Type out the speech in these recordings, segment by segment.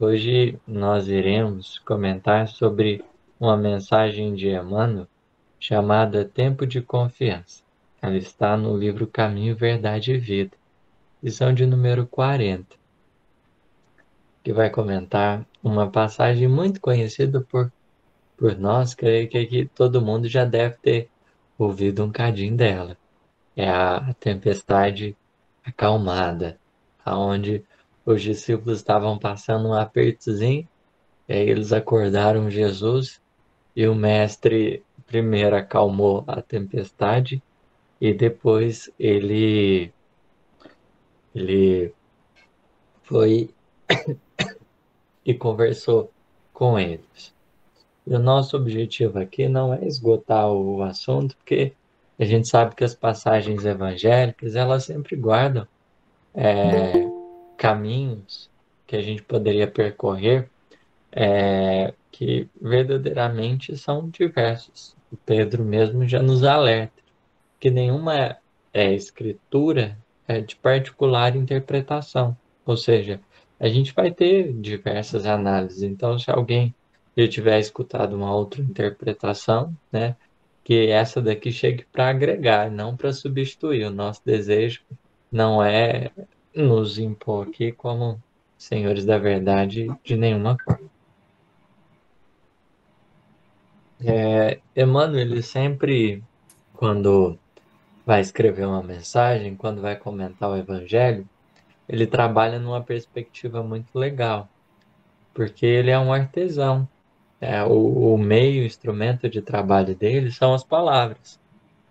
Hoje nós iremos comentar sobre uma mensagem de Emmanuel chamada Tempo de Confiança. Ela está no livro Caminho, Verdade e Vida, lição de número 40, que vai comentar uma passagem muito conhecida por nós, creio que aqui todo mundo já deve ter ouvido um cadinho dela. É a tempestade acalmada, aonde os discípulos estavam passando um apertozinho. E aí eles acordaram Jesus e o mestre primeiro acalmou a tempestade e depois ele foi e conversou com eles. E o nosso objetivo aqui não é esgotar o assunto, porque a gente sabe que as passagens evangélicas elas sempre guardam caminhos que a gente poderia percorrer, que verdadeiramente são diversos. O Pedro mesmo já nos alerta que nenhuma escritura é de particular interpretação. Ou seja, a gente vai ter diversas análises. Então, se alguém já tiver escutado uma outra interpretação, né, que essa daqui chegue para agregar, não para substituir. O nosso desejo não é nos impor aqui como senhores da verdade de nenhuma forma. Emmanuel, ele sempre, quando vai escrever uma mensagem, quando vai comentar o Evangelho, ele trabalha numa perspectiva muito legal, porque ele é um artesão. O meio, o instrumento de trabalho dele são as palavras.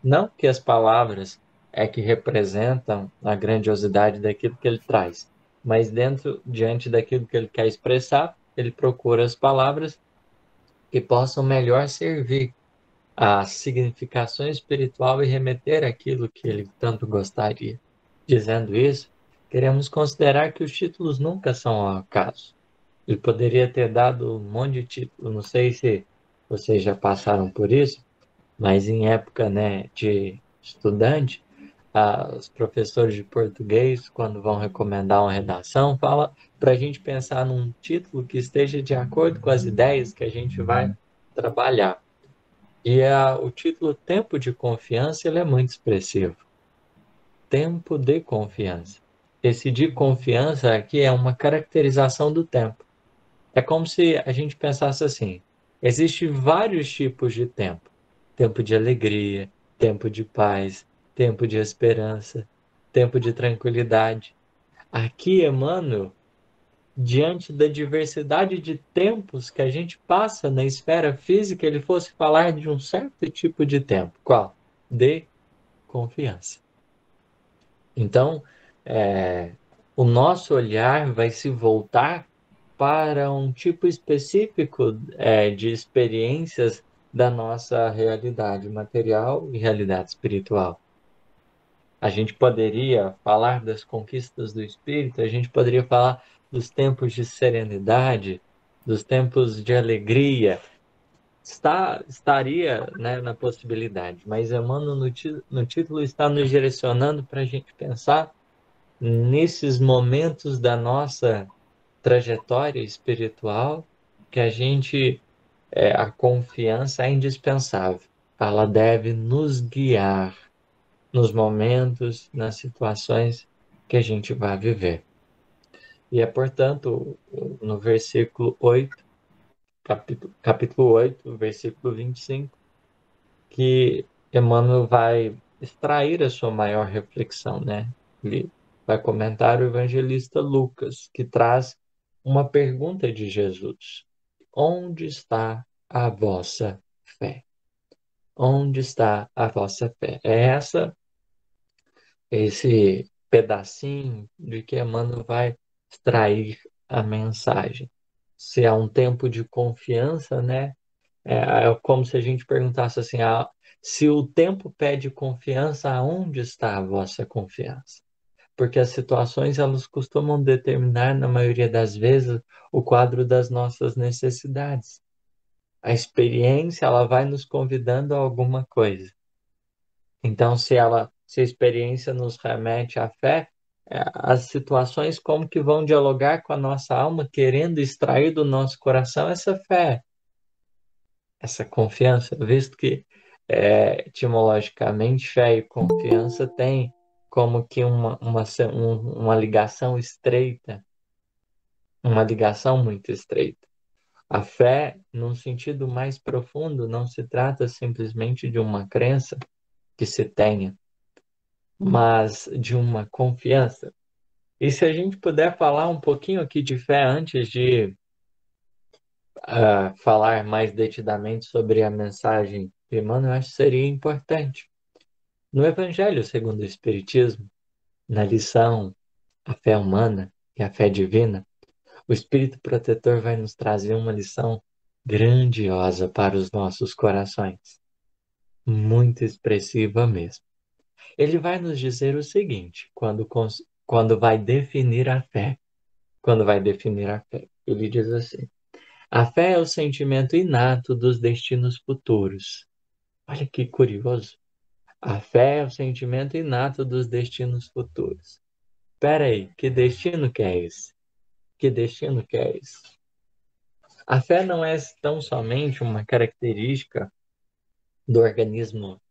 Não que as palavras é que representam a grandiosidade daquilo que ele traz, mas diante daquilo que ele quer expressar, ele procura as palavras que possam melhor servir a significação espiritual e remeter aquilo que ele tanto gostaria. Dizendo isso, queremos considerar que os títulos nunca são ao acaso. Ele poderia ter dado um monte de título, não sei se vocês já passaram por isso, mas em época, né, de estudante, os professores de português, quando vão recomendar uma redação, fala para a gente pensar num título que esteja de acordo com as ideias que a gente vai trabalhar. E o título Tempo de Confiança ele é muito expressivo. Tempo de confiança. Esse de confiança aqui é uma caracterização do tempo. É como se a gente pensasse assim: existem vários tipos de tempo. Tempo de alegria, tempo de paz, tempo de esperança, tempo de tranquilidade. Aqui, Emmanuel, diante da diversidade de tempos que a gente passa na esfera física, ele fosse falar de um certo tipo de tempo. Qual? De confiança. Então, é, o nosso olhar vai se voltar para um tipo específico de experiências da nossa realidade material e realidade espiritual. A gente poderia falar das conquistas do espírito, a gente poderia falar dos tempos de serenidade, dos tempos de alegria, estaria, né, na possibilidade, mas Emmanuel no título está nos direcionando para a gente pensar nesses momentos da nossa trajetória espiritual que a confiança é indispensável. Ela deve nos guiar nos momentos, nas situações que a gente vai viver. E é, portanto, no versículo 8, capítulo 8, versículo 25, que Emmanuel vai extrair a sua maior reflexão, né? Ele vai comentar o evangelista Lucas, que traz uma pergunta de Jesus: onde está a vossa fé? Onde está a vossa fé? Esse pedacinho de que Emmanuel vai extrair a mensagem. Se há um tempo de confiança, né? É como se a gente perguntasse assim: se o tempo pede confiança, aonde está a vossa confiança? Porque as situações elas costumam determinar, na maioria das vezes, o quadro das nossas necessidades. A experiência ela vai nos convidando a alguma coisa. Então, se a experiência nos remete à fé, as situações como que vão dialogar com a nossa alma, querendo extrair do nosso coração essa fé, essa confiança, visto que etimologicamente fé e confiança têm como que uma ligação estreita, uma ligação muito estreita. A fé, num sentido mais profundo, não se trata simplesmente de uma crença que se tenha, mas de uma confiança. E se a gente puder falar um pouquinho aqui de fé antes de falar mais detidamente sobre a mensagem de Emmanuel, eu acho que seria importante. No Evangelho segundo o Espiritismo, na lição A Fé Humana e a Fé Divina, o Espírito Protetor vai nos trazer uma lição grandiosa para os nossos corações, muito expressiva mesmo. Ele vai nos dizer o seguinte, quando vai definir a fé. Quando vai definir a fé, ele diz assim: a fé é o sentimento inato dos destinos futuros. Olha que curioso. A fé é o sentimento inato dos destinos futuros. Espera aí, que destino que é esse? Que destino que é esse? A fé não é tão somente uma característica do organismo,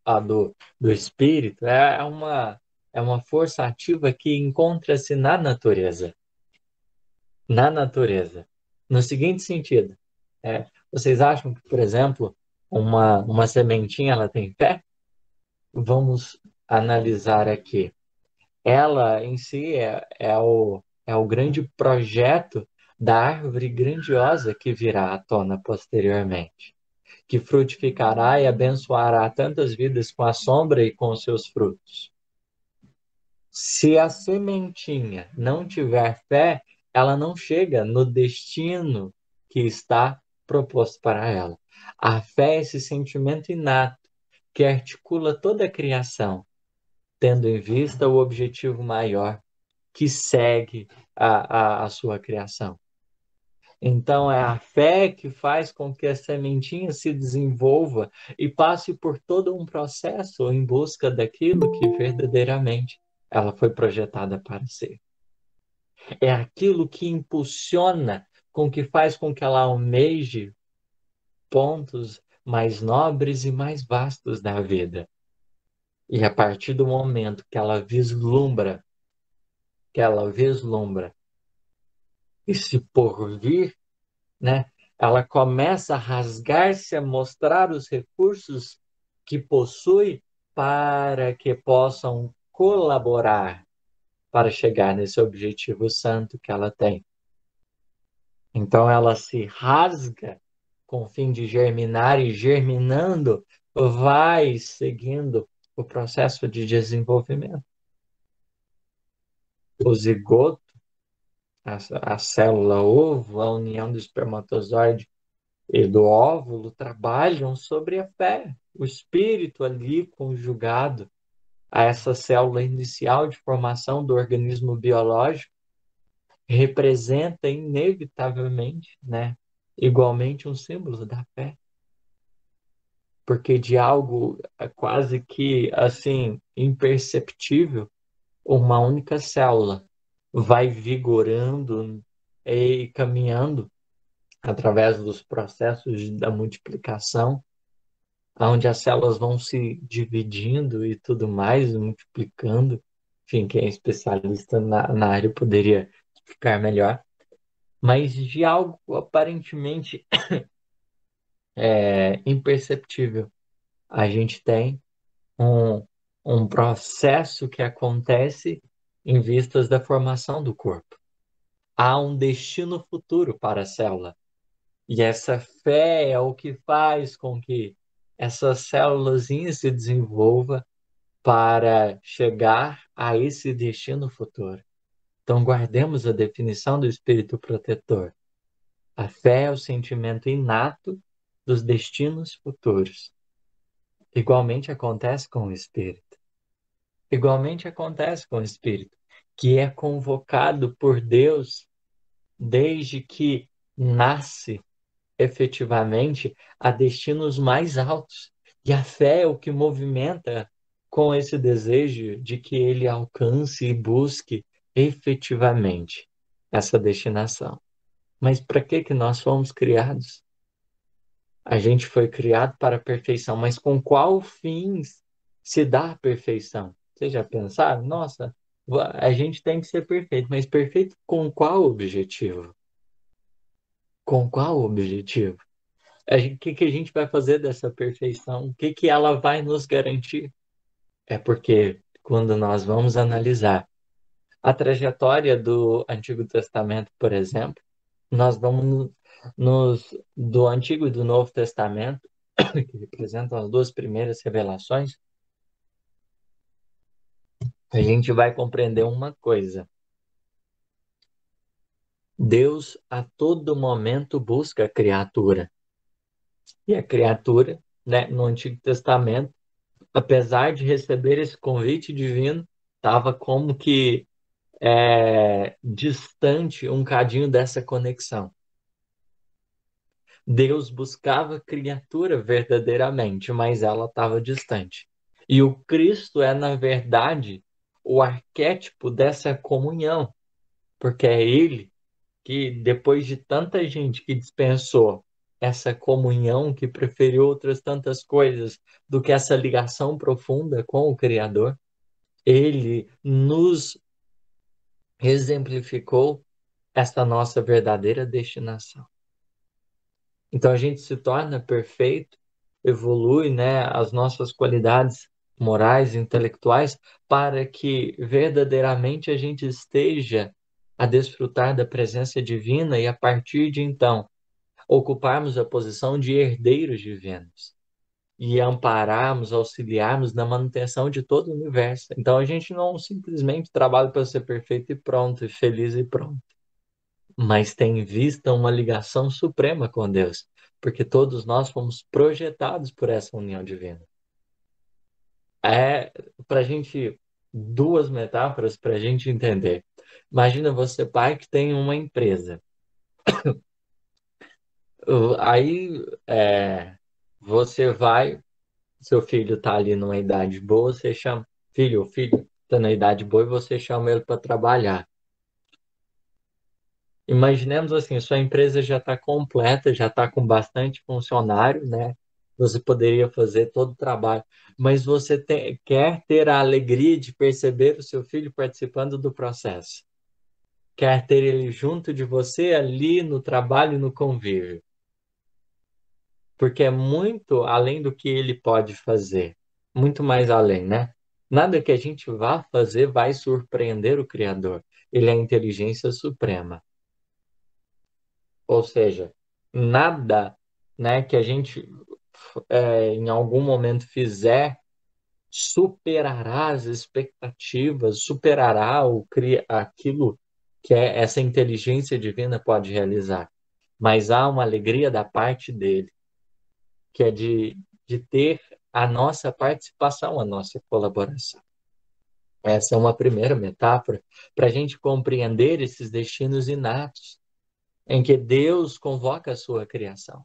do espírito, é uma força ativa que encontra-se na natureza. Na natureza. No seguinte sentido, vocês acham que, por exemplo, uma sementinha ela tem fé? Vamos analisar aqui. Ela em si é o grande projeto da árvore grandiosa que virá à tona posteriormente, que frutificará e abençoará tantas vidas com a sombra e com os seus frutos. Se a sementinha não tiver fé, ela não chega no destino que está proposto para ela. A fé é esse sentimento inato que articula toda a criação, tendo em vista o objetivo maior que segue a sua criação. Então, é a fé que faz com que a sementinha se desenvolva e passe por todo um processo em busca daquilo que verdadeiramente ela foi projetada para ser. É aquilo que impulsiona, com que faz com que ela almeje pontos mais nobres e mais vastos da vida. E a partir do momento que ela vislumbra esse porvir, né? Ela começa a rasgar-se, a mostrar os recursos que possui para que possam colaborar para chegar nesse objetivo santo que ela tem. Então ela se rasga com o fim de germinar e germinando vai seguindo o processo de desenvolvimento. O zigoto, a célula ovo, a união do espermatozoide e do óvulo trabalham sobre a fé, o espírito ali conjugado a essa célula inicial de formação do organismo biológico representa inevitavelmente, né, igualmente um símbolo da fé, porque de algo quase que assim imperceptível, uma única célula vai vigorando e caminhando através dos processos da multiplicação, onde as células vão se dividindo e tudo mais, multiplicando. Enfim, quem é especialista na área poderia explicar melhor. Mas de algo aparentemente imperceptível, a gente tem um, um processo que acontece em vistas da formação do corpo. Há um destino futuro para a célula. E essa fé é o que faz com que essa célulazinha se desenvolva para chegar a esse destino futuro. Então, guardemos a definição do espírito protetor. A fé é o sentimento inato dos destinos futuros. Igualmente acontece com o espírito. Igualmente acontece com o espírito, que é convocado por Deus desde que nasce efetivamente a destinos mais altos. E a fé é o que movimenta com esse desejo de que ele alcance e busque efetivamente essa destinação. Mas para que nós fomos criados? A gente foi criado para a perfeição, mas com qual fins se dá a perfeição? Vocês já pensaram? Nossa, a gente tem que ser perfeito, mas perfeito com qual objetivo? Com qual objetivo? O que que a gente vai fazer dessa perfeição? O que que ela vai nos garantir? É porque quando nós vamos analisar a trajetória do Antigo Testamento, por exemplo, nós vamos do Antigo e do Novo Testamento, que representam as duas primeiras revelações, a gente vai compreender uma coisa. Deus a todo momento busca a criatura. E a criatura, né, no Antigo Testamento, apesar de receber esse convite divino, estava como que distante um cadinho dessa conexão. Deus buscava a criatura verdadeiramente, mas ela estava distante. E o Cristo é, na verdade, o arquétipo dessa comunhão, porque é ele que, depois de tanta gente que dispensou essa comunhão, que preferiu outras tantas coisas do que essa ligação profunda com o Criador, ele nos exemplificou essa nossa verdadeira destinação. Então a gente se torna perfeito, evolui, né, as nossas qualidades morais e intelectuais para que verdadeiramente a gente esteja a desfrutar da presença divina e a partir de então ocuparmos a posição de herdeiros divinos e ampararmos, auxiliarmos na manutenção de todo o universo. Então a gente não simplesmente trabalha para ser perfeito e pronto, e feliz e pronto, mas tem em vista uma ligação suprema com Deus, porque todos nós fomos projetados por essa união divina. É para a gente, duas metáforas para a gente entender. Imagina você, pai, que tem uma empresa. Aí você vai, seu filho está ali numa idade boa, você chama, filho, o filho está na idade boa e você chama ele para trabalhar. Imaginemos assim, sua empresa já está completa, já está com bastante funcionário, né? Você poderia fazer todo o trabalho, mas você quer ter a alegria de perceber o seu filho participando do processo. Quer ter ele junto de você ali no trabalho e no convívio. Porque é muito além do que ele pode fazer. Muito mais além, né? Nada que a gente vá fazer vai surpreender o Criador. Ele é a inteligência suprema. Ou seja, nada, né, que a gente em algum momento fizer superará as expectativas, superará aquilo que essa inteligência divina pode realizar. Mas há uma alegria da parte dele, que é de ter a nossa participação, a nossa colaboração. Essa é uma primeira metáfora para a gente compreender esses destinos inatos em que Deus convoca a sua criação.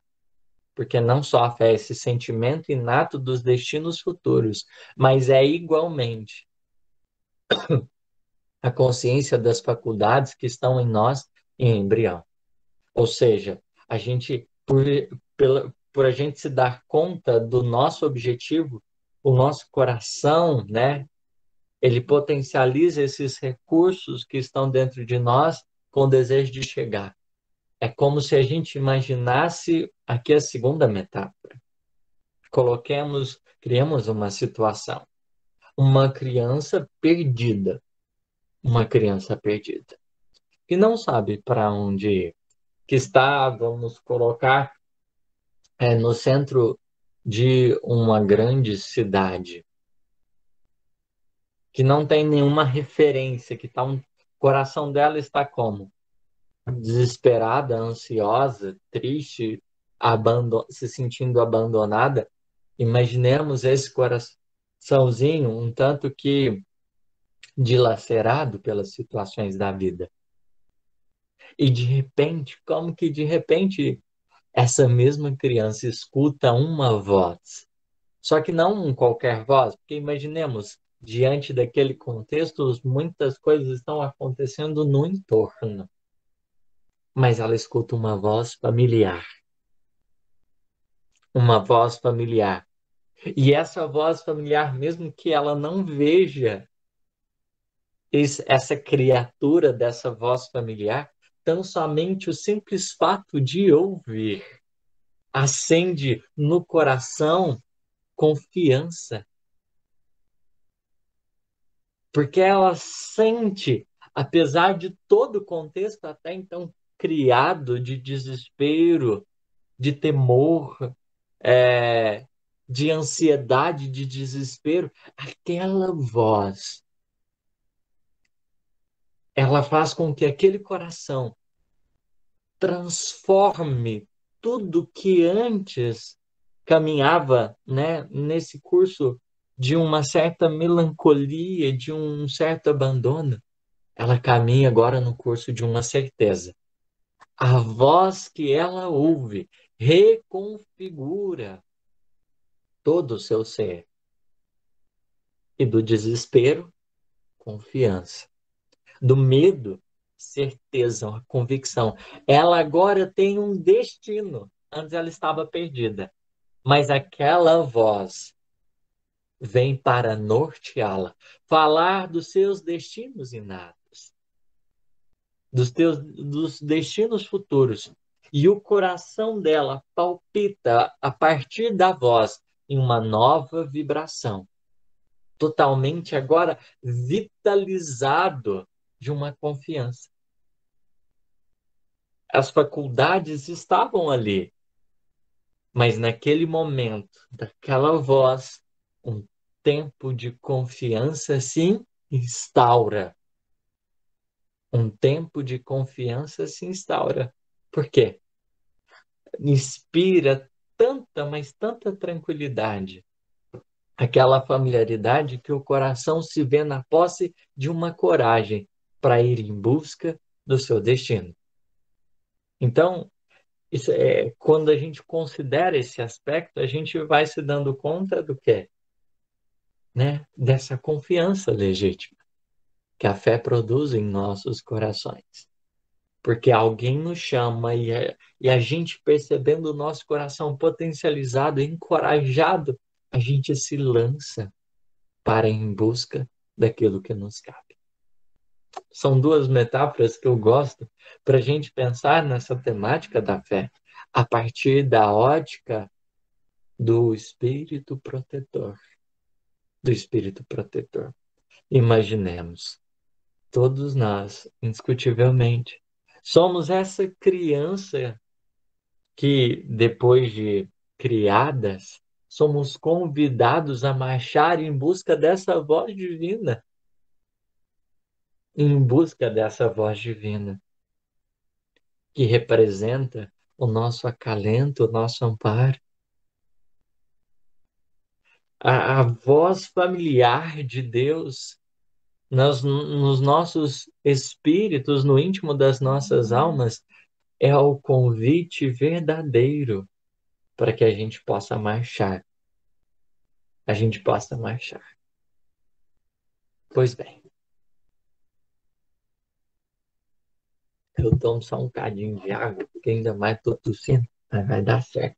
Porque não só a fé é esse sentimento inato dos destinos futuros, mas é igualmente a consciência das faculdades que estão em nós em embrião. Ou seja, a gente, por a gente se dar conta do nosso objetivo, o nosso coração, né, ele potencializa esses recursos que estão dentro de nós com o desejo de chegar. É como se a gente imaginasse aqui a segunda metáfora. Criamos uma situação. Uma criança perdida. Uma criança perdida. Que não sabe para onde ir. Que está, vamos colocar, no centro de uma grande cidade. Que não tem nenhuma referência. O coração dela está como? Desesperada, ansiosa, triste, se sentindo abandonada. Imaginemos esse coraçãozinho um tanto que dilacerado pelas situações da vida. E de repente, como que de repente essa mesma criança escuta uma voz? Só que não qualquer voz, porque imaginemos, diante daquele contexto, muitas coisas estão acontecendo no entorno, mas ela escuta uma voz familiar. E essa voz familiar, mesmo que ela não veja essa criatura dessa voz familiar, tão somente o simples fato de ouvir acende no coração confiança, porque ela sente, apesar de todo o contexto até então criado de desespero, de temor, é, de ansiedade, de desespero, aquela voz, ela faz com que aquele coração transforme tudo que antes caminhava, né, nesse curso de uma certa melancolia, de um certo abandono. Ela caminha agora no curso de uma certeza. A voz que ela ouve reconfigura todo o seu ser. E do desespero, confiança. Do medo, certeza, uma convicção. Ela agora tem um destino. Antes ela estava perdida. Mas aquela voz vem para norteá-la, falar dos seus destinos inatos, dos destinos futuros. E o coração dela palpita a partir da voz em uma nova vibração, totalmente agora vitalizado de uma confiança. As faculdades estavam ali, mas naquele momento, daquela voz, um tempo de confiança se instaura. Um tempo de confiança se instaura. Por quê? Inspira tanta, mas tanta tranquilidade. Aquela familiaridade que o coração se vê na posse de uma coragem para ir em busca do seu destino. Então, quando a gente considera esse aspecto, a gente vai se dando conta do quê? Né? Dessa confiança legítima que a fé produz em nossos corações. Porque alguém nos chama e a gente percebendo o nosso coração potencializado, encorajado, a gente se lança para em busca daquilo que nos cabe. São duas metáforas que eu gosto para a gente pensar nessa temática da fé, a partir da ótica do espírito protetor. Do espírito protetor. Imaginemos, todos nós, indiscutivelmente, somos essa criança que, depois de criadas, somos convidados a marchar em busca dessa voz divina, em busca dessa voz divina, que representa o nosso acalento, o nosso amparo. A voz familiar de Deus nos nossos espíritos, no íntimo das nossas almas, é o convite verdadeiro para que a gente possa marchar. A gente possa marchar. Pois bem, eu tomo só um cadinho de água, porque ainda mais estou tossindo, mas vai dar certo.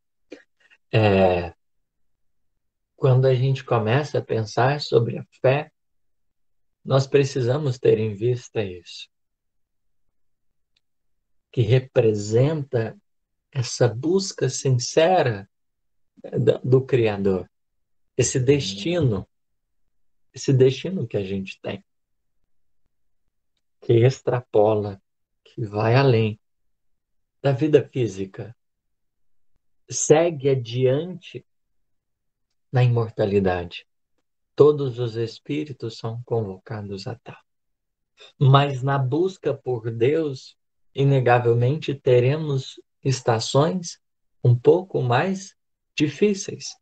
Quando a gente começa a pensar sobre a fé, nós precisamos ter em vista isso, que representa essa busca sincera do Criador, esse destino que a gente tem, que extrapola, que vai além da vida física, segue adiante na imortalidade. Todos os espíritos são convocados a tal. Mas na busca por Deus, inegavelmente teremos estações um pouco mais difíceis.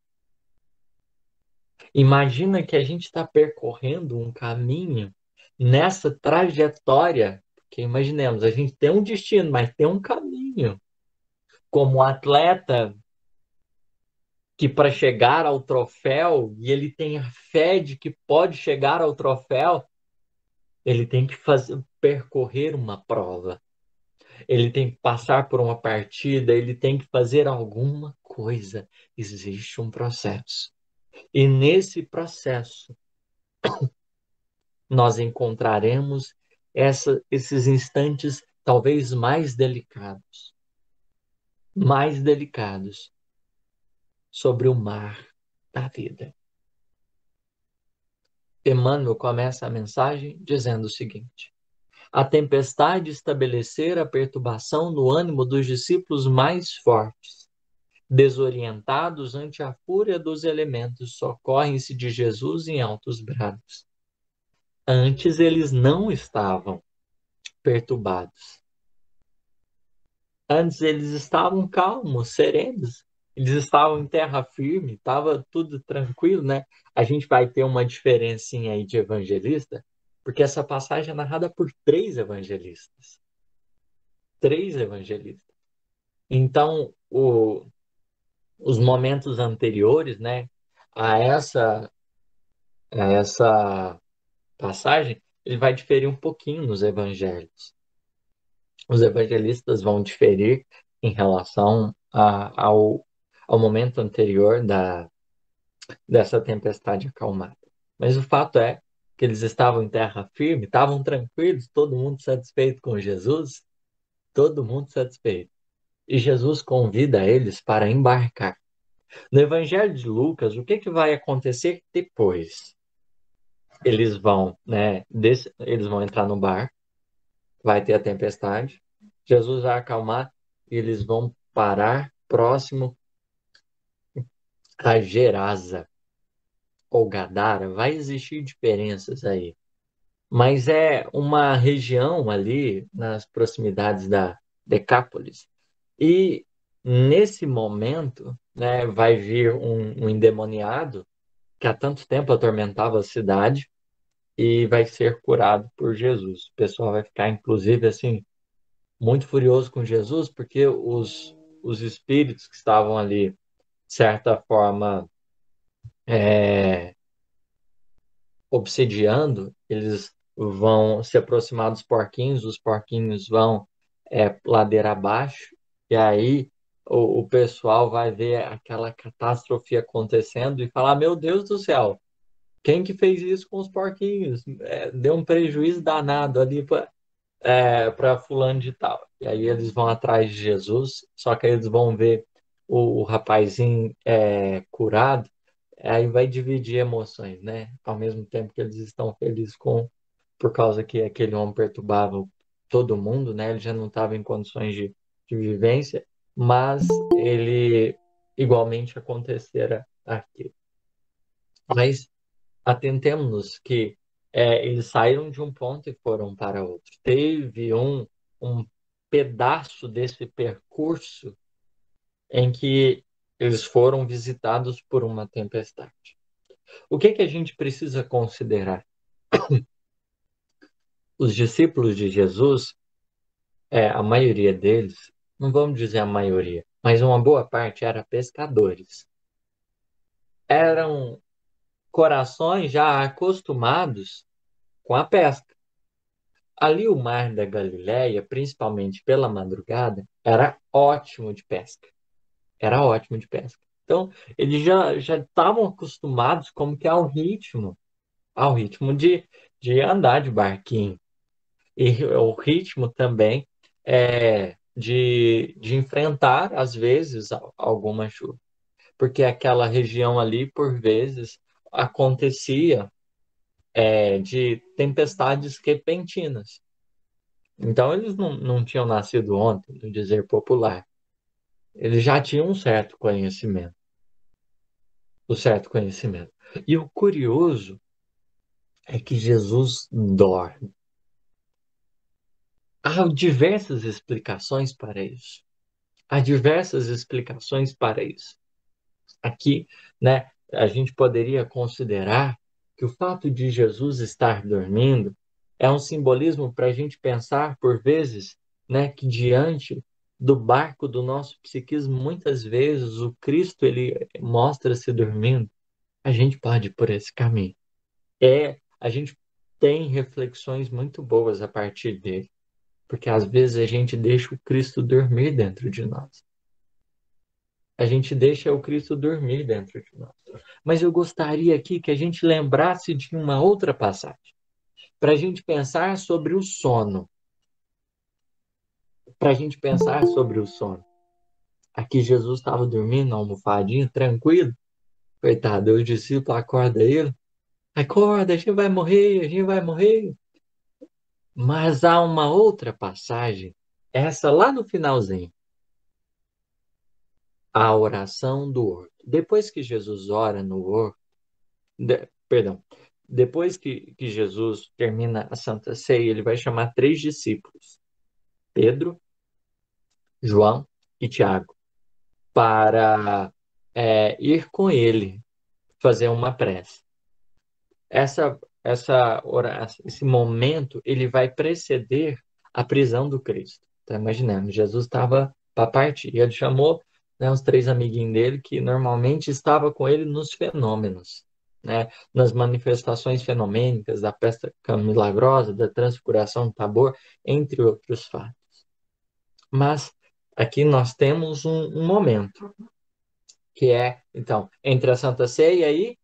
Imagina que a gente está percorrendo um caminho nessa trajetória, porque imaginemos, a gente tem um destino, mas tem um caminho. Como atleta, que para chegar ao troféu, e ele tem a fé de que pode chegar ao troféu, ele tem que percorrer uma prova, ele tem que passar por uma partida, ele tem que fazer alguma coisa. Existe um processo. E nesse processo, nós encontraremos esses instantes talvez mais delicados sobre o mar da vida. Emmanuel começa a mensagem dizendo o seguinte: a tempestade estabelecera a perturbação no ânimo dos discípulos mais fortes. Desorientados ante a fúria dos elementos, socorrem-se de Jesus em altos brados. Antes eles não estavam perturbados. Antes eles estavam calmos, serenos. Eles estavam em terra firme, estava tudo tranquilo, né? A gente vai ter uma diferencinha aí de evangelista, porque essa passagem é narrada por três evangelistas. Três evangelistas. Então, os momentos anteriores, né, a essa passagem, ele vai diferir um pouquinho nos evangelhos. Os evangelistas vão diferir em relação ao momento anterior dessa tempestade acalmada. Mas o fato é que eles estavam em terra firme, estavam tranquilos, todo mundo satisfeito com Jesus, todo mundo satisfeito. E Jesus convida eles para embarcar. No Evangelho de Lucas, o que vai acontecer depois? Eles vão, né, eles vão entrar no bar, vai ter a tempestade, Jesus vai acalmar e eles vão parar próximo a Gerasa ou Gadara. Vai existir diferenças aí, mas é uma região ali nas proximidades da Decápolis. E nesse momento, né, vai vir um endemoniado que há tanto tempo atormentava a cidade e vai ser curado por Jesus. O pessoal vai ficar, inclusive, assim, muito furioso com Jesus, porque os espíritos que estavam ali, de certa forma, é, obsediando, eles vão se aproximar dos porquinhos, os porquinhos vão ladeira abaixo, e aí o pessoal vai ver aquela catástrofe acontecendo e falar: Meu Deus do céu, quem que fez isso com os porquinhos? Deu um prejuízo danado ali para fulano de tal. E aí eles vão atrás de Jesus, só que aí eles vão ver o rapazinho curado, aí vai dividir emoções, né? Ao mesmo tempo que eles estão felizes por causa que aquele homem perturbava todo mundo, né? Ele já não estava em condições de vivência, mas ele igualmente acontecera aquilo. Mas atentemos-nos que eles saíram de um ponto e foram para outro. Teve um pedaço desse percurso em que eles foram visitados por uma tempestade. O que a gente precisa considerar? Os discípulos de Jesus, a maioria deles, não vamos dizer a maioria, mas uma boa parte era pescadores. Eram corações já acostumados com a pesca. Ali o mar da Galileia, principalmente pela madrugada, era ótimo de pesca. Era ótimo de pesca. Então, eles já estavam acostumados como que ao ritmo de andar de barquinho. E o ritmo também de enfrentar, às vezes, alguma chuva. Porque aquela região ali, por vezes, acontecia de tempestades repentinas. Então, eles não tinham nascido ontem, no dizer popular. Eles já tinham um certo conhecimento. O certo conhecimento. E o curioso é que Jesus dorme. Há diversas explicações para isso. Há diversas explicações para isso. Aqui, né, a gente poderia considerar que o fato de Jesus estar dormindo é um simbolismo para a gente pensar, por vezes, né, que diante do barco do nosso psiquismo, muitas vezes o Cristo ele mostra-se dormindo. A gente pode ir por esse caminho. A gente tem reflexões muito boas a partir dele, porque às vezes a gente deixa o Cristo dormir dentro de nós. A gente deixa o Cristo dormir dentro de nós. Mas eu gostaria aqui que a gente lembrasse de uma outra passagem, para a gente pensar sobre o sono. Para a gente pensar sobre o sono. Aqui Jesus estava dormindo, almofadinho, tranquilo. Coitado, os discípulos acordam ele. Acorda, a gente vai morrer, a gente vai morrer. Mas há uma outra passagem, essa lá no finalzinho, a oração do horto. Depois que Jesus ora no horto, perdão, depois que Jesus termina a Santa Ceia, ele vai chamar 3 discípulos, Pedro, João e Tiago, para ir com ele fazer uma prece. Esse momento ele vai preceder a prisão do Cristo. Tá imaginando? Jesus estava para partir. E ele chamou, né, os 3 amiguinhos dele que normalmente estava com ele nos fenômenos, né, nas manifestações fenomênicas da pesca milagrosa, da transfiguração do Tabor, entre outros fatos. Mas aqui nós temos um momento que é, então, entre a Santa Ceia e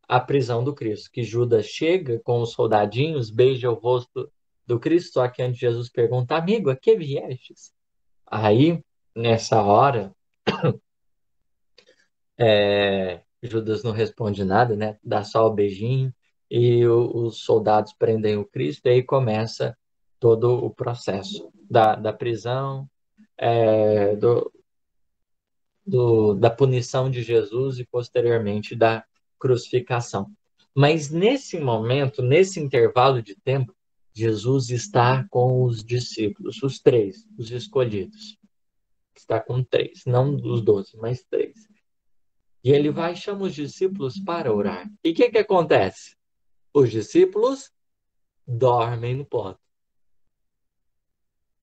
a prisão do Cristo, que Judas chega com os soldadinhos, beija o rosto do Cristo, só que antes Jesus pergunta, amigo, a que viestes? Aí, nessa hora, Judas não responde nada, né? Dá só o beijinho, e os soldados prendem o Cristo, e aí começa todo o processo da prisão, do, da punição de Jesus e posteriormente da crucificação. Mas nesse momento, nesse intervalo de tempo, Jesus está com os discípulos, os 3, os escolhidos. Está com 3, não os 12, mas 3. E ele vai e chama os discípulos para orar. E o que acontece? Os discípulos dormem no ponto.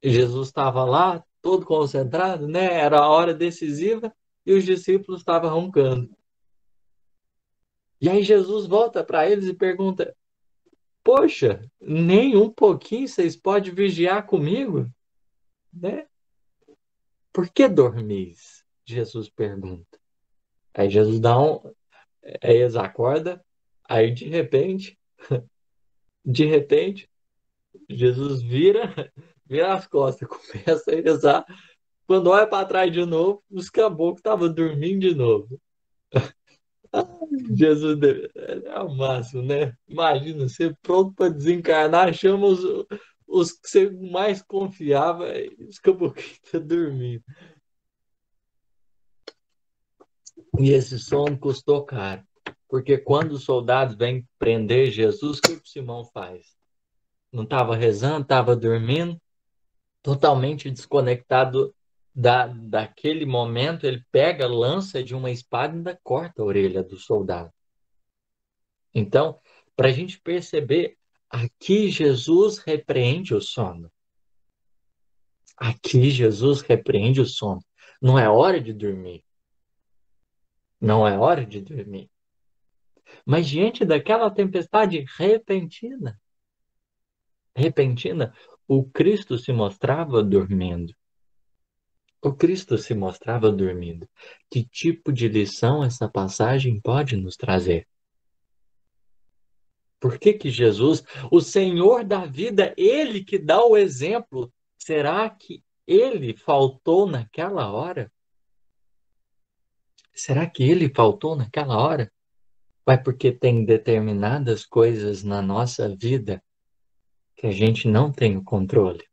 Jesus estava lá, todo concentrado, né? Era a hora decisiva e os discípulos estavam roncando. E aí Jesus volta para eles e pergunta: poxa, nem um pouquinho vocês podem vigiar comigo? Né? Por que dormis? Jesus pergunta. Aí Jesus dá aí eles acordam, aí de repente, Jesus vira as costas, começa a rezar. Quando olha para trás de novo, os caboclos estavam dormindo de novo. Jesus é o máximo, né? Imagina, você pronto para desencarnar, chama os que você mais confiava, e os caboclos estão dormindo. E esse sono custou caro, porque quando os soldados vêm prender Jesus, o que o Simão faz? Não estava rezando, estava dormindo, totalmente desconectado daquele momento. Ele pega, lança de uma espada e ainda corta a orelha do soldado. Então, para a gente perceber, aqui Jesus repreende o sono. Aqui Jesus repreende o sono. Não é hora de dormir. Não é hora de dormir. Mas diante daquela tempestade repentina, o Cristo se mostrava dormindo. O Cristo se mostrava dormindo. Que tipo de lição essa passagem pode nos trazer? Por que Jesus, o Senhor da vida, ele que dá o exemplo, será que ele faltou naquela hora? Será que ele faltou naquela hora? Vai porque tem determinadas coisas na nossa vida que a gente não tem o controle.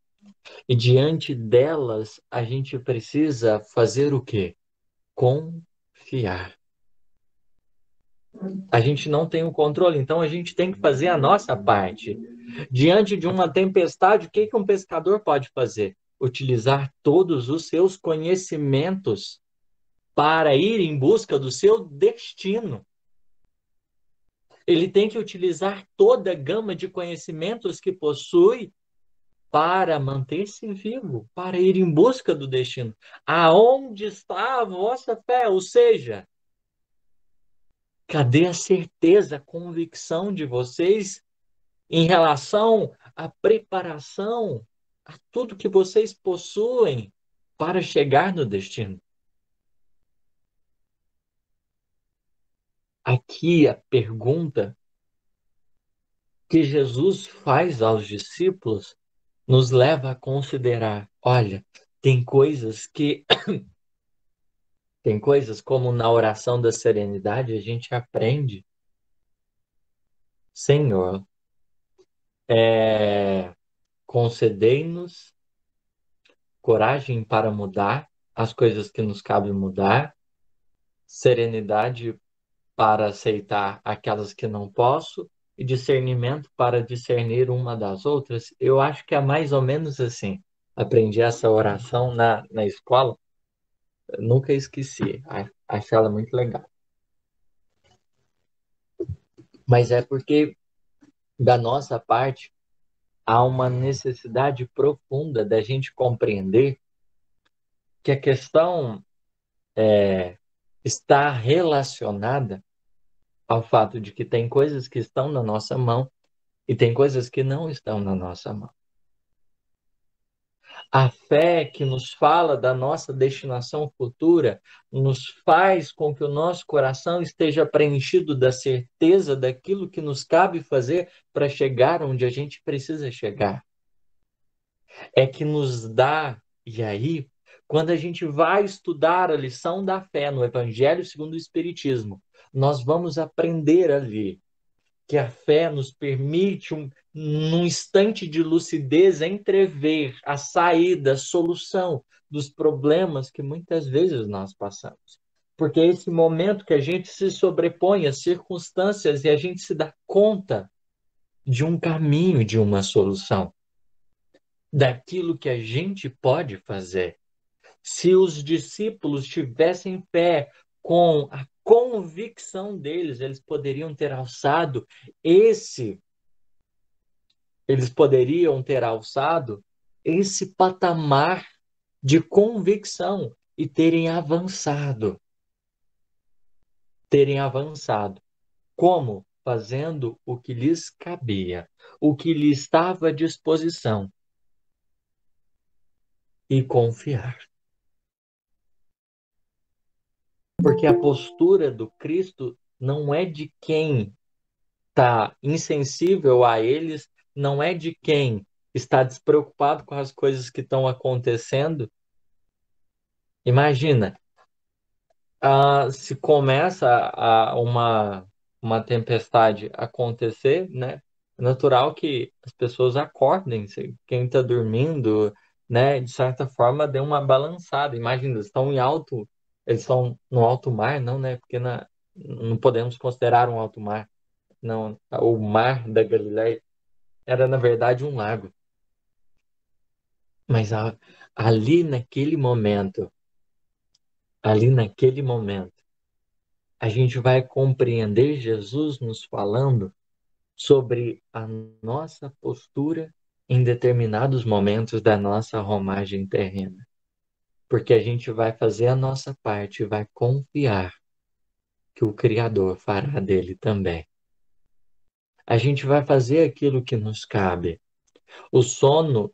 E diante delas, a gente precisa fazer o quê? Confiar. A gente não tem o controle, então a gente tem que fazer a nossa parte. Diante de uma tempestade, o que um pescador pode fazer? Utilizar todos os seus conhecimentos para ir em busca do seu destino. Ele tem que utilizar toda a gama de conhecimentos que possui para manter-se vivo, para ir em busca do destino. Aonde está a vossa fé? Ou seja, cadê a certeza, a convicção de vocês em relação à preparação, a tudo que vocês possuem para chegar no destino? Aqui a pergunta que Jesus faz aos discípulos nos leva a considerar, olha, tem coisas que tem coisas como na oração da serenidade a gente aprende, Senhor, concedei-nos coragem para mudar as coisas que nos cabe mudar, serenidade para aceitar aquelas que não posso e discernimento para discernir uma das outras. Eu acho que é mais ou menos assim. Aprendi essa oração na escola, nunca esqueci. Acho ela muito legal. Mas é porque, da nossa parte, há uma necessidade profunda da gente compreender que a questão está relacionada ao fato de que tem coisas que estão na nossa mão e tem coisas que não estão na nossa mão. A fé que nos fala da nossa destinação futura nos faz com que o nosso coração esteja preenchido da certeza daquilo que nos cabe fazer para chegar onde a gente precisa chegar. É que nos dá, e aí, quando a gente vai estudar a lição da fé no Evangelho segundo o Espiritismo, nós vamos aprender ali que a fé nos permite, num instante de lucidez, entrever a saída, a solução dos problemas que muitas vezes nós passamos. Porque é esse momento que a gente se sobrepõe às circunstâncias e a gente se dá conta de um caminho, de uma solução, daquilo que a gente pode fazer. Se os discípulos tivessem fé com a convicção deles, esse eles poderiam ter alçado esse patamar de convicção e terem avançado. Como? Fazendo o que lhes cabia, o que lhes estava à disposição e confiar. Porque a postura do Cristo não é de quem está insensível a eles, não é de quem está despreocupado com as coisas que estão acontecendo. Imagina, se começa uma tempestade acontecer, né? É natural que as pessoas acordem, quem está dormindo, né? De certa forma, dê uma balançada. Imagina, eles estão no alto mar, não, né? Porque não podemos considerar um alto mar. Não, o mar da Galileia era, na verdade, um lago. Mas ali ali naquele momento, a gente vai compreender Jesus nos falando sobre a nossa postura em determinados momentos da nossa romagem terrena. Porque a gente vai fazer a nossa parte e vai confiar que o Criador fará dele também. A gente vai fazer aquilo que nos cabe. O sono,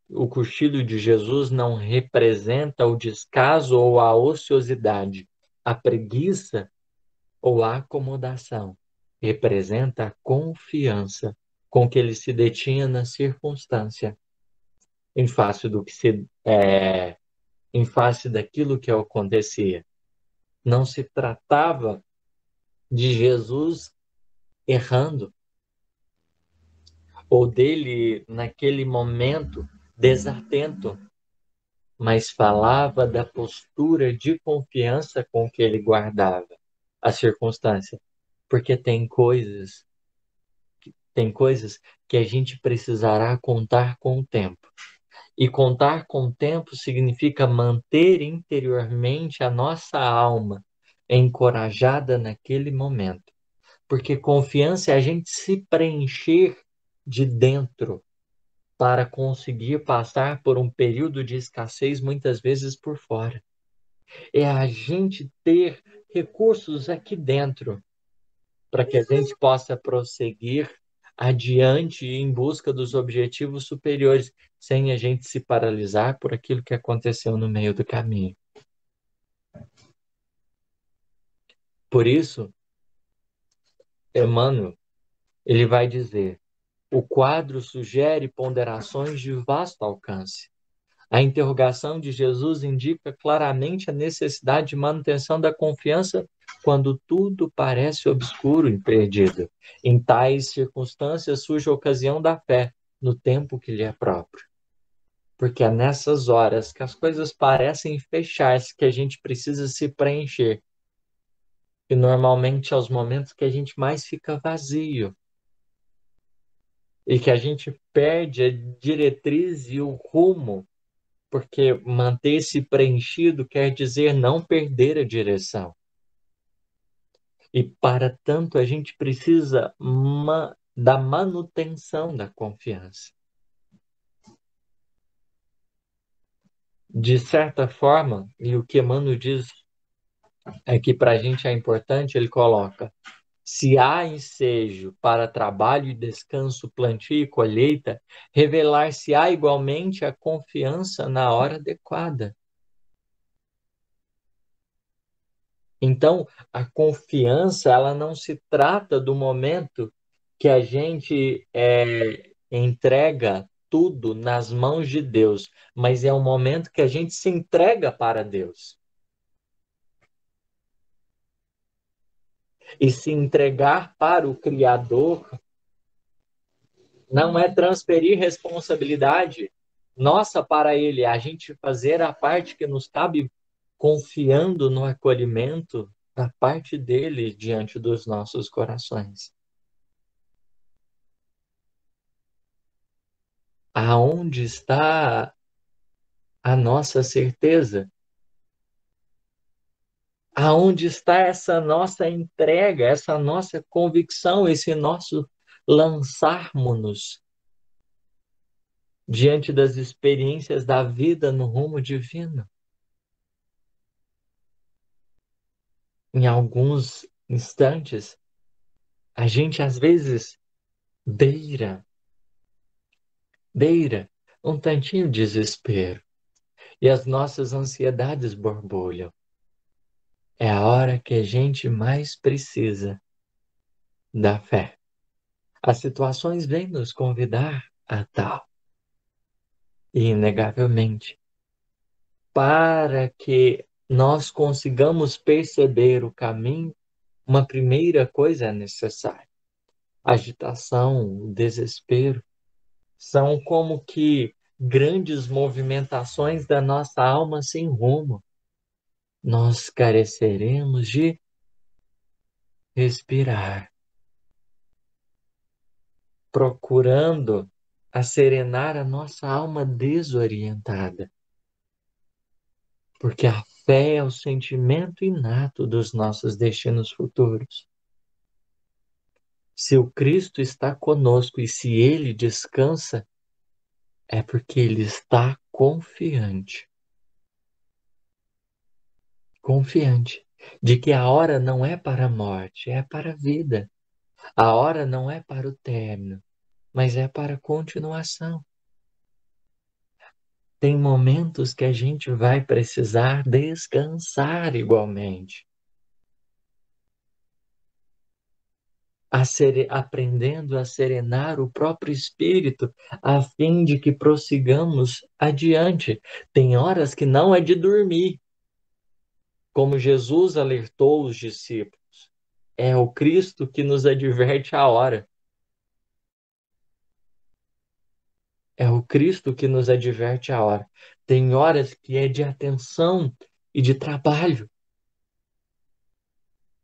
o cochilo de Jesus não representa o descaso ou a ociosidade, a preguiça ou a acomodação. Representa a confiança com que ele se detinha na circunstância, em face em face daquilo que acontecia. Não se tratava de Jesus errando ou dele naquele momento desatento, mas falava da postura de confiança com que ele guardava a circunstância, porque tem coisas que a gente precisará contar com o tempo. E contar com o tempo significa manter interiormente a nossa alma encorajada naquele momento. Porque confiança é a gente se preencher de dentro para conseguir passar por um período de escassez, muitas vezes por fora. É a gente ter recursos aqui dentro para que a gente possa prosseguir adiante em busca dos objetivos superiores, sem a gente se paralisar por aquilo que aconteceu no meio do caminho. Por isso, Emmanuel, ele vai dizer: o quadro sugere ponderações de vasto alcance. A interrogação de Jesus indica claramente a necessidade de manutenção da confiança quando tudo parece obscuro e perdido. Em tais circunstâncias surge a ocasião da fé, no tempo que lhe é próprio. Porque é nessas horas que as coisas parecem fechar-se que a gente precisa se preencher. E normalmente é os momentos que a gente mais fica vazio. E que a gente perde a diretriz e o rumo, porque manter-se preenchido quer dizer não perder a direção. E para tanto a gente precisa da manutenção da confiança. De certa forma, e o que Emmanuel diz é que para a gente é importante, ele coloca: se há ensejo para trabalho e descanso, plantio e colheita, revelar-se-á igualmente a confiança na hora adequada. Então, a confiança, ela não se trata do momento que a gente entrega tudo nas mãos de Deus, mas é o momento que a gente se entrega para Deus. E se entregar para o Criador não é transferir responsabilidade nossa para Ele, é a gente fazer a parte que nos cabe, confiando no acolhimento da parte dele diante dos nossos corações. Aonde está a nossa certeza? Aonde está essa nossa entrega, essa nossa convicção, esse nosso lançarmos-nos diante das experiências da vida no rumo divino? Em alguns instantes, a gente às vezes beira um tantinho de desespero e as nossas ansiedades borbulham. É a hora que a gente mais precisa da fé. As situações vêm nos convidar a tal. E, inegavelmente, para que nós consigamos perceber o caminho, uma primeira coisa é necessária. Agitação, desespero, são como que grandes movimentações da nossa alma sem rumo. Nós careceremos de respirar, procurando acerenar a nossa alma desorientada. Porque a fé é o sentimento inato dos nossos destinos futuros. Se o Cristo está conosco e se ele descansa, é porque ele está confiante de que a hora não é para a morte, é para a vida. A hora não é para o término, mas é para a continuação. Tem momentos que a gente vai precisar descansar igualmente. Aprendendo a serenar o próprio espírito, a fim de que prossigamos adiante. Tem horas que não é de dormir, como Jesus alertou os discípulos. É o Cristo que nos adverte a hora. É o Cristo que nos adverte a hora. Tem horas que é de atenção e de trabalho.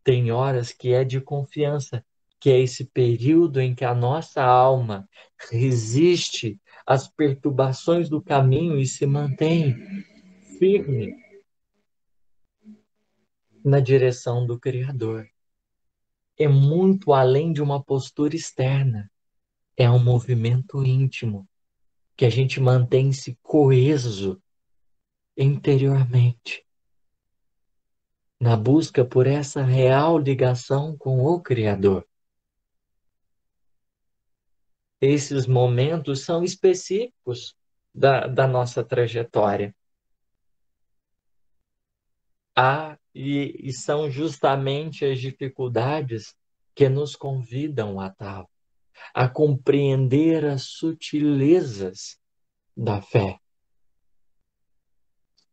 Tem horas que é de confiança, que é esse período em que a nossa alma resiste às perturbações do caminho e se mantém firme na direção do Criador. É muito além de uma postura externa, é um movimento íntimo. que a gente mantém-se coeso interiormente, na busca por essa real ligação com o Criador. Esses momentos são específicos da nossa trajetória. E são justamente as dificuldades que nos convidam a tal, a compreender as sutilezas da fé,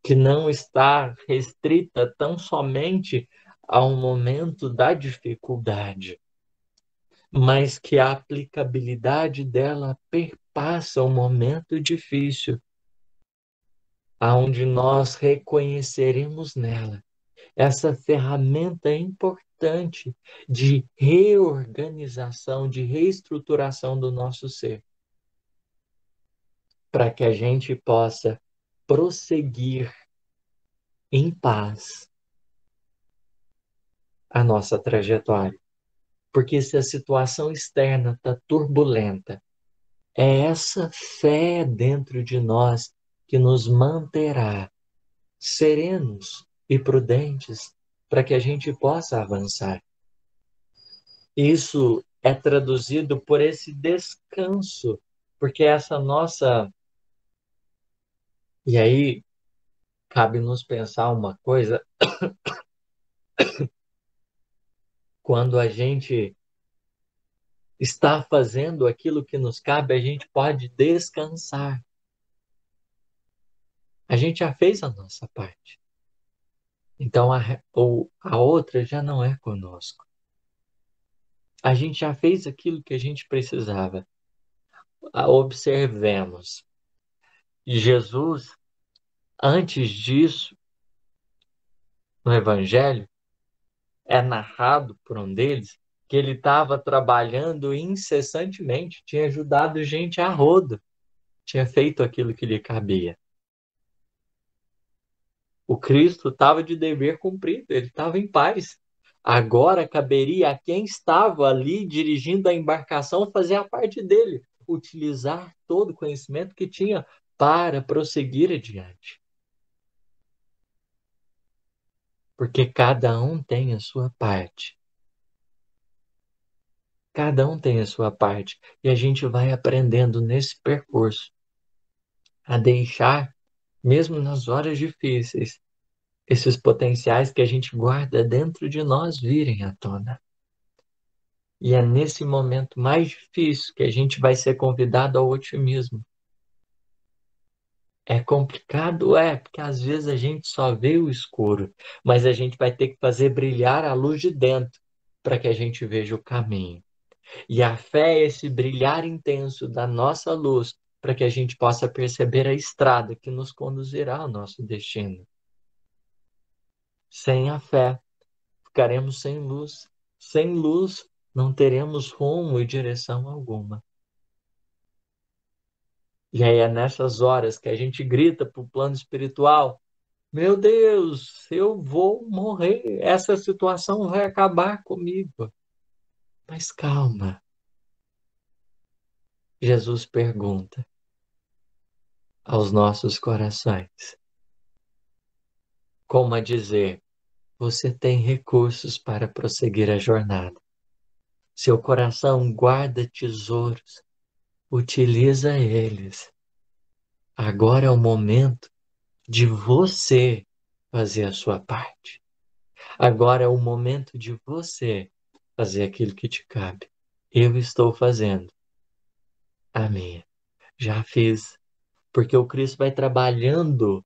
que não está restrita tão somente ao momento da dificuldade, mas que a aplicabilidade dela perpassa o momento difícil, aonde nós reconheceremos nela essa ferramenta importante de reorganização, de reestruturação do nosso ser, para que a gente possa prosseguir em paz a nossa trajetória. Porque se a situação externa está turbulenta, é essa fé dentro de nós que nos manterá serenos e prudentes para que a gente possa avançar. Isso é traduzido por esse descanso, porque essa nossa. E aí, cabe nos pensar uma coisa: quando a gente está fazendo aquilo que nos cabe, a gente pode descansar. A gente já fez a nossa parte. Então, a outra já não é conosco. A gente já fez aquilo que a gente precisava. Observemos. Jesus, antes disso, no Evangelho, é narrado por um deles que ele estava trabalhando incessantemente, tinha ajudado gente a rodo, tinha feito aquilo que lhe cabia. O Cristo estava de dever cumprido, ele estava em paz. Agora caberia a quem estava ali dirigindo a embarcação fazer a parte dele, utilizar todo o conhecimento que tinha para prosseguir adiante. Porque cada um tem a sua parte. Cada um tem a sua parte. E a gente vai aprendendo nesse percurso a deixar, mesmo nas horas difíceis, esses potenciais que a gente guarda dentro de nós virem à tona. E é nesse momento mais difícil que a gente vai ser convidado ao otimismo. É complicado, porque às vezes a gente só vê o escuro, mas a gente vai ter que fazer brilhar a luz de dentro para que a gente veja o caminho. E a fé é esse brilhar intenso da nossa luz para que a gente possa perceber a estrada que nos conduzirá ao nosso destino. Sem a fé, ficaremos sem luz. Sem luz, não teremos rumo e direção alguma. E aí é nessas horas que a gente grita para o plano espiritual: meu Deus, eu vou morrer, essa situação vai acabar comigo. Mas calma. Jesus pergunta aos nossos corações, como a dizer: você tem recursos para prosseguir a jornada. Seu coração guarda tesouros, utiliza eles. Agora é o momento de você fazer a sua parte. Agora é o momento de você fazer aquilo que te cabe. Eu estou fazendo a minha. Já fiz. Porque o Cristo vai trabalhando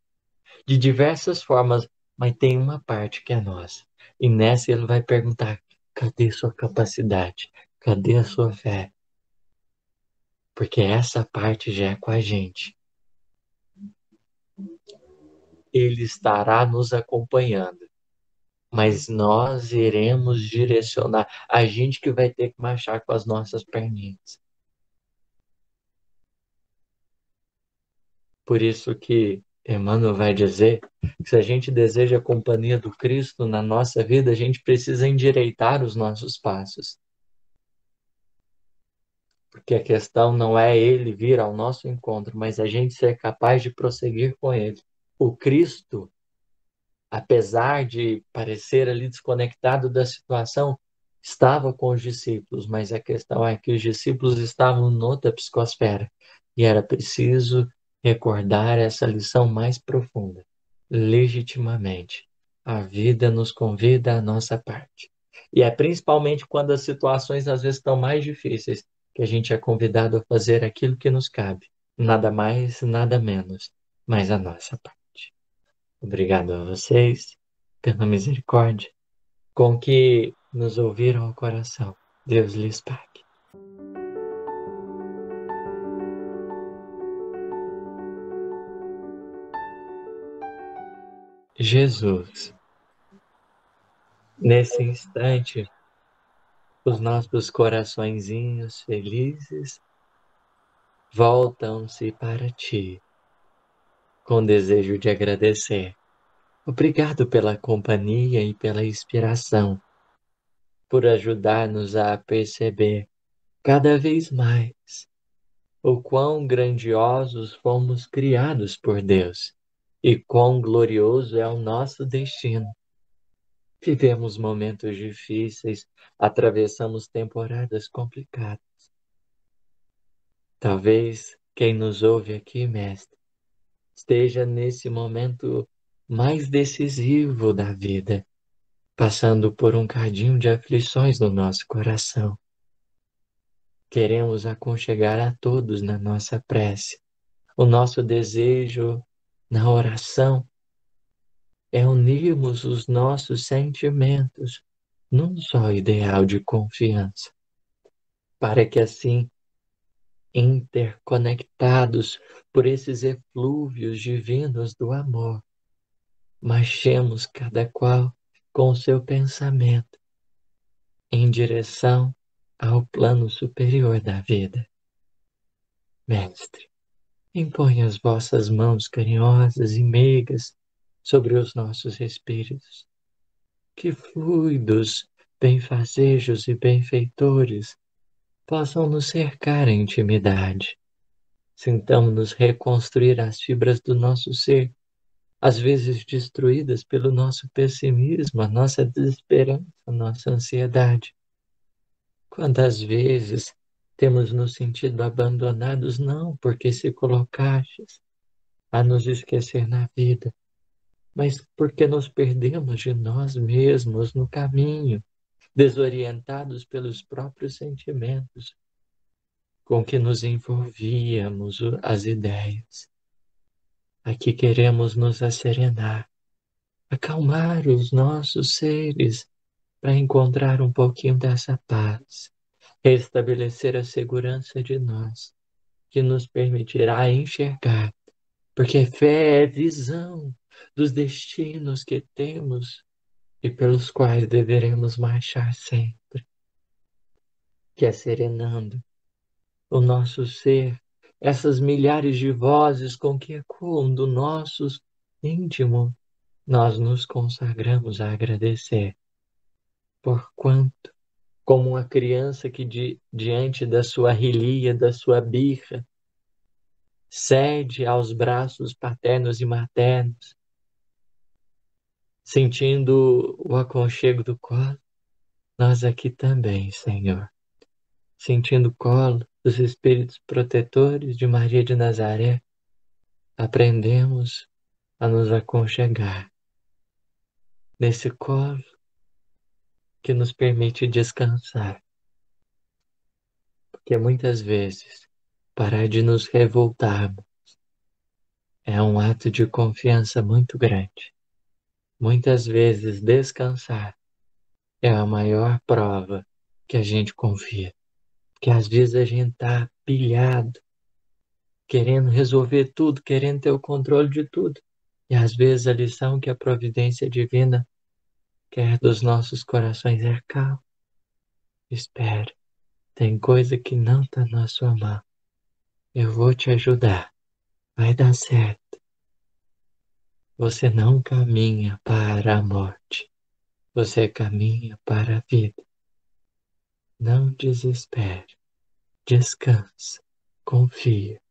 de diversas formas, mas tem uma parte que é nossa. E nessa ele vai perguntar: cadê sua capacidade? Cadê a sua fé? Porque essa parte já é com a gente. Ele estará nos acompanhando, mas nós iremos direcionar. A gente que vai ter que marchar com as nossas perninhas. Por isso que Emmanuel vai dizer que se a gente deseja a companhia do Cristo na nossa vida, a gente precisa endireitar os nossos passos. Porque a questão não é ele vir ao nosso encontro, mas a gente ser capaz de prosseguir com ele. O Cristo, apesar de parecer ali desconectado da situação, estava com os discípulos, mas a questão é que os discípulos estavam noutra psicosfera e era preciso recordar essa lição mais profunda. Legitimamente, a vida nos convida à nossa parte. E é principalmente quando as situações às vezes estão mais difíceis que a gente é convidado a fazer aquilo que nos cabe. Nada mais, nada menos, mas a nossa parte. Obrigado a vocês pela misericórdia com que nos ouviram ao coração. Deus lhes pague. Jesus, nesse instante, os nossos coraçõezinhos felizes voltam-se para ti, com desejo de agradecer. Obrigado pela companhia e pela inspiração, por ajudar-nos a perceber cada vez mais o quão grandiosos fomos criados por Deus e quão glorioso é o nosso destino. Vivemos momentos difíceis, atravessamos temporadas complicadas. Talvez quem nos ouve aqui, mestre, esteja nesse momento mais decisivo da vida, passando por um cadinho de aflições no nosso coração. Queremos aconchegar a todos na nossa prece. O nosso desejo na oração é unirmos os nossos sentimentos num só ideal de confiança, para que assim, interconectados por esses eflúvios divinos do amor, marchemos cada qual com o seu pensamento em direção ao plano superior da vida. Mestre, impõe as vossas mãos carinhosas e meigas sobre os nossos espíritos. Que fluidos, benfazejos e benfeitores possam nos cercar em intimidade. Sintamos-nos reconstruir as fibras do nosso ser, às vezes destruídas pelo nosso pessimismo, a nossa desesperança, a nossa ansiedade. Quantas vezes temos nos sentido abandonados, não porque se colocastes a nos esquecer na vida, mas porque nos perdemos de nós mesmos no caminho, desorientados pelos próprios sentimentos com que nos envolvíamos as ideias. Aqui queremos nos asserenar, acalmar os nossos seres para encontrar um pouquinho dessa paz, restabelecer a segurança de nós, que nos permitirá enxergar, porque fé é visão dos destinos que temos e pelos quais deveremos marchar sempre, que é serenando o nosso ser, essas milhares de vozes com que ecoam do nosso íntimo, nós nos consagramos a agradecer, porquanto, como uma criança que diante da sua relia, da sua birra, cede aos braços paternos e maternos, sentindo o aconchego do colo, nós aqui também, Senhor, sentindo o colo dos espíritos protetores de Maria de Nazaré, aprendemos a nos aconchegar nesse colo que nos permite descansar, porque muitas vezes parar de nos revoltarmos é um ato de confiança muito grande. Muitas vezes descansar é a maior prova que a gente confia, porque às vezes a gente tá pilhado, querendo resolver tudo, querendo ter o controle de tudo, e às vezes a lição que a providência divina quer dos nossos corações é calma. Espera, tem coisa que não está na sua mão. Eu vou te ajudar. Vai dar certo. Você não caminha para a morte. Você caminha para a vida. Não desespere. Descansa, confia,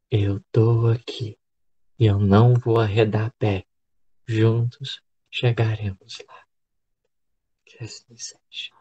eu tô aqui e eu não vou arredar pé. Juntos chegaremos lá. Que assim seja.